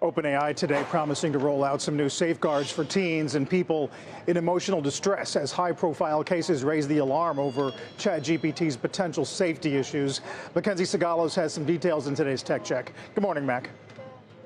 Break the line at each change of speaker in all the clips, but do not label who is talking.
OpenAI today promising to roll out some new safeguards for teens and people in emotional distress as high-profile cases raise the alarm over ChatGPT's potential safety issues. Mackenzie Sagalos has some details in today's Tech Check. Good morning, Mac.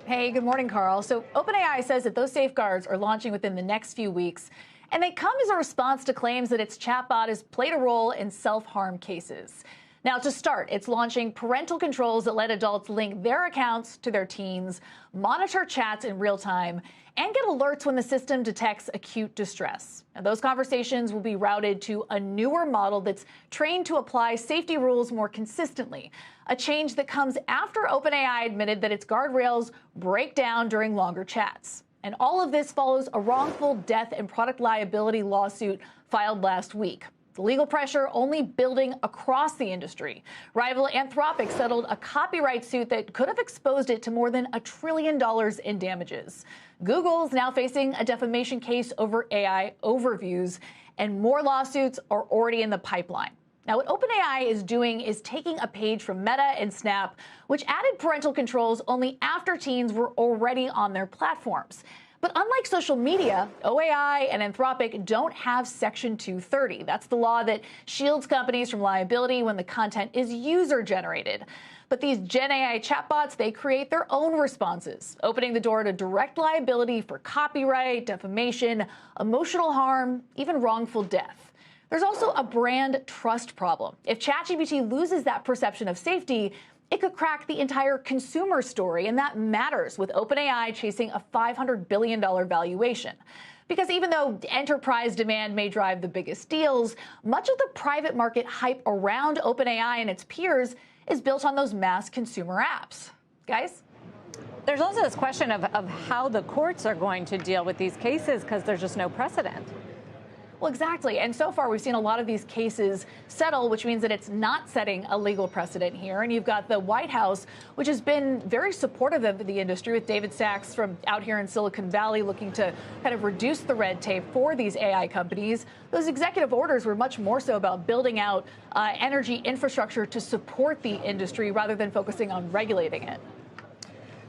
Hey, good morning, Carl. So OpenAI says that those safeguards are launching within the next few weeks, and they come as a response to claims that its chatbot has played a role in self-harm cases. Now, to start, it's launching parental controls that let adults link their accounts to their teens, monitor chats in real time, and get alerts when the system detects acute distress. Now, those conversations will be routed to a newer model that's trained to apply safety rules more consistently, a change that comes after OpenAI admitted that its guardrails break down during longer chats. And all of this follows a wrongful death and product liability lawsuit filed last week. The legal pressure only building across the industry. Rival Anthropic settled a copyright suit that could have exposed it to more than $1 trillion in damages. Google's now facing a defamation case over AI overviews, and more lawsuits are already in the pipeline. Now, what OpenAI is doing is taking a page from Meta and Snap, which added parental controls only after teens were already on their platforms. But unlike social media, OpenAI and Anthropic don't have Section 230. That's the law that shields companies from liability when the content is user-generated. But these Gen AI chatbots, they create their own responses, opening the door to direct liability for copyright, defamation, emotional harm, even wrongful death. There's also a brand trust problem. If ChatGPT loses that perception of safety, it could crack the entire consumer story, and that matters with OpenAI chasing a $500 billion valuation. Because even though enterprise demand may drive the biggest deals, much of the private market hype around OpenAI and its peers is built on those mass consumer apps. Guys?
There's also this question of how the courts are going to deal with these cases because there's just no precedent.
Well, exactly. And so far, we've seen a lot of these cases settle, which means that it's not setting a legal precedent here. And you've got the White House, which has been very supportive of the industry, with David Sachs from out here in Silicon Valley looking to kind of reduce the red tape for these AI companies. Those executive orders were much more so about building out energy infrastructure to support the industry rather than focusing on regulating it.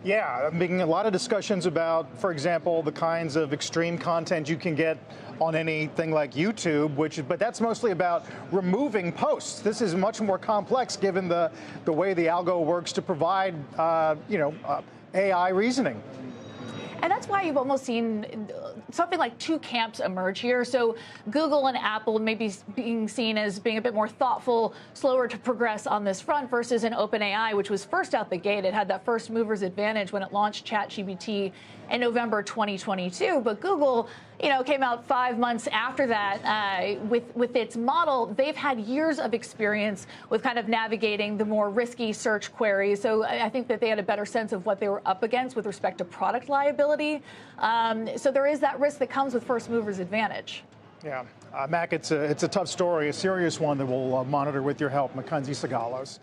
Yeah, making a lot of discussions about, for example, the kinds of extreme content you can get on anything like YouTube, but that's mostly about removing posts. This is much more complex given the way the algo works to provide, AI reasoning.
And that's why you've almost seen something like two camps emerge here. So Google and Apple may be being seen as being a bit more thoughtful, slower to progress on this front versus an OpenAI, which was first out the gate. It had that first mover's advantage when it launched ChatGPT in November 2022. But Google, came out 5 months after that with its model. They've had years of experience with kind of navigating the more risky search queries. So I think that they had a better sense of what they were up against with respect to product liability. So there is that risk that comes with first mover's advantage.
Yeah, Mac, it's a tough story, a serious one that we'll monitor with your help. Mackenzie Sagalos.